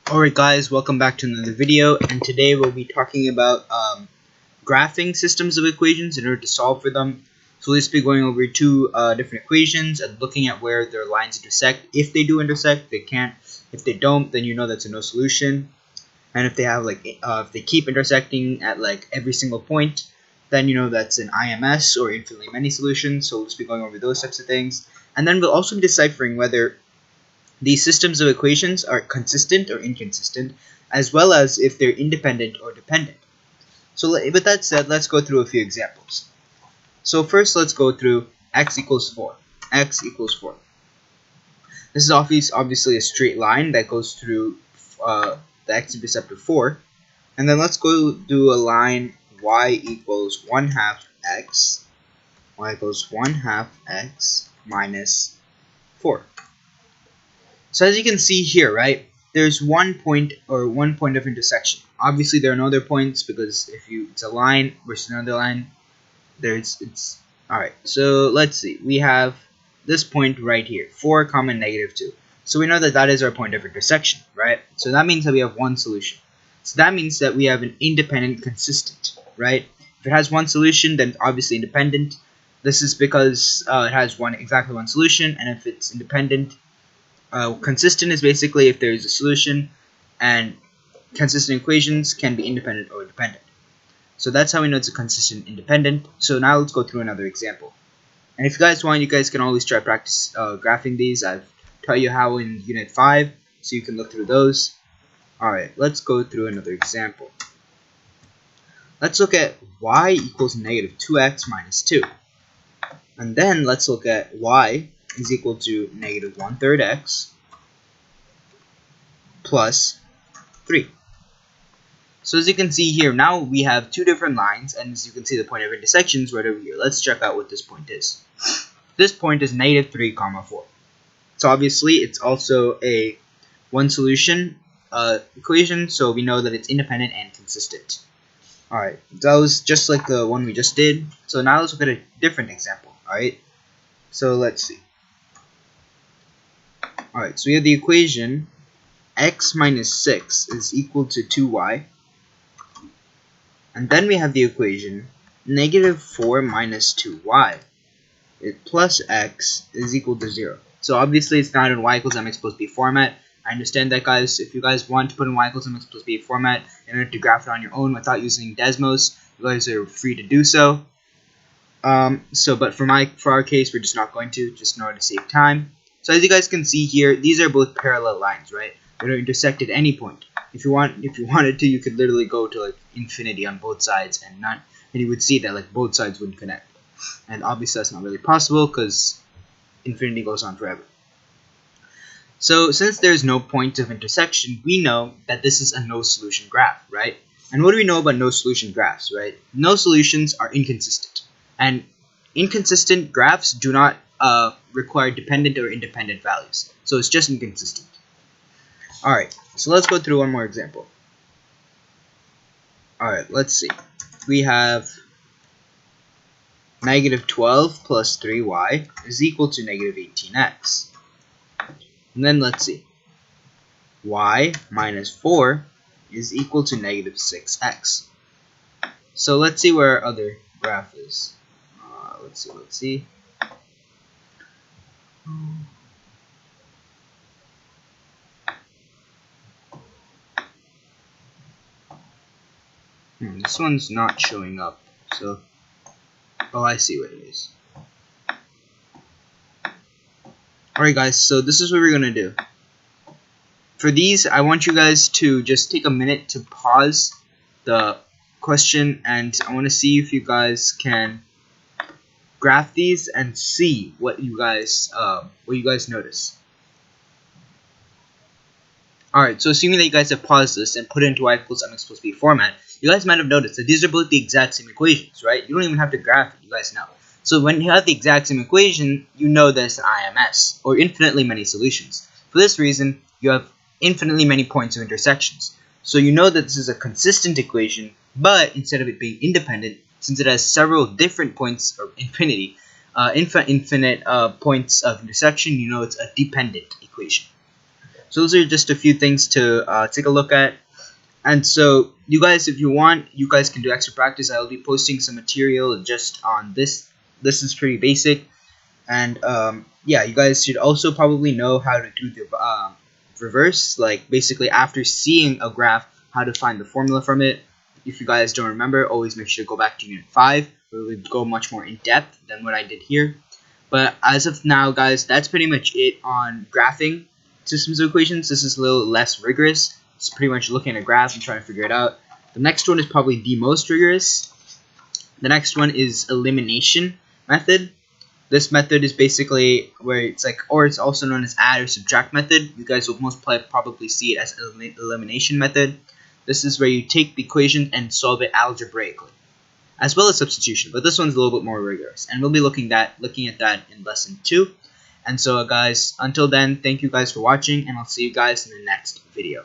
Alright guys, welcome back to another video, and today we'll be talking about graphing systems of equations in order to solve for them. So let's be going over two different equations and looking at where their lines intersect. If they do intersect, they can't. If they don't, then you know that's a no solution. And if they have if they keep intersecting at every single point, then you know that's an IMS or infinitely many solutions. So let's be going over those types of things, and then we'll also be deciphering whether these systems of equations are consistent or inconsistent, as well as if they're independent or dependent. So with that said, let's go through a few examples. So first, let's go through x equals 4. X equals 4. This is obviously a straight line that goes through the x-intercept of 4. And then let's go do a line y equals 1/2 x. Y equals 1/2 x minus 4. So as you can see here, right, there's one point of intersection. Obviously there are no other points because if it's a line versus another line, alright. So let's see. We have this point right here, 4, -2. So we know that that is our point of intersection, right? So that means that we have one solution. So that means that we have an independent consistent, right? If it has one solution, then it's obviously independent. This is because it has exactly one solution, and if it's independent, consistent is basically if there is a solution, and consistent equations can be independent or dependent. So that's how we know it's a consistent independent. So now let's go through another example. And if you guys want, you guys can always try practice graphing these. I've taught you how in Unit 5, so you can look through those. Alright, let's go through another example. Let's look at y equals -2x minus 2. And then let's look at y is equal to -1/3 x plus 3. So as you can see here, now we have two different lines, and as you can see, the point of intersection is right over here. Let's check out what this point is. This point is -3, 4. So obviously it's also a one solution equation, so we know that it's independent and consistent. Alright, that was just like the one we just did. So now let's look at a different example. Alright, so let's see. Alright, so we have the equation x minus 6 is equal to 2y. And then we have the equation -4 minus 2y plus x is equal to 0. So obviously it's not in y equals mx plus b format. I understand that, guys. If you guys want to put in y equals mx plus b format in order to graph it on your own without using Desmos, you guys are free to do so. But for our case, we're just not going to, just in order to save time. So as you guys can see here, these are both parallel lines, right? They don't intersect at any point. If you wanted to, you could literally go to infinity on both sides, and you would see that both sides wouldn't connect. And obviously that's not really possible because infinity goes on forever. So since there's no point of intersection, we know that this is a no solution graph, right? And what do we know about no solution graphs, right? No solutions are inconsistent, and inconsistent graphs do not require dependent or independent values. So it's just inconsistent. Alright, so let's go through one more example. Alright, let's see. We have -12 plus 3y is equal to -18x. And then let's see. Y minus 4 is equal to -6x. So let's see where our other graph is. Let's see. This one's not showing up. So, oh, I see what it is. Alright guys, so this is what we're going to do. For these, I want you guys to just take a minute to pause the question, and I want to see if you guys can graph these and see what you guys notice. Alright, so assuming that you guys have paused this and put it into y equals mx plus b format, you guys might have noticed that these are both the exact same equations, right? You don't even have to graph it, you guys know. So when you have the exact same equation, you know that it's an IMS, or infinitely many solutions. For this reason, you have infinitely many points of intersections. So you know that this is a consistent equation, but instead of it being independent, since it has several different points of infinite points of intersection, you know it's a dependent equation. So those are just a few things to take a look at. And so you guys, if you want, you guys can do extra practice. I'll be posting some material just on this. This is pretty basic. And yeah, you guys should also probably know how to do the reverse, like basically after seeing a graph, how to find the formula from it. If you guys don't remember, always make sure to go back to Unit 5, where we go much more in depth than what I did here. But as of now, guys, that's pretty much it on graphing systems of equations. This is a little less rigorous. It's pretty much looking at a graph and trying to figure it out. The next one is probably the most rigorous. The next one is elimination method. This method is basically where it's like, or it's also known as add or subtract method. You guys will most probably see it as elimination method. This is where you take the equation and solve it algebraically, as well as substitution. But this one's a little bit more rigorous, and we'll be looking at that in lesson 2. And so, guys, until then, thank you guys for watching, and I'll see you guys in the next video.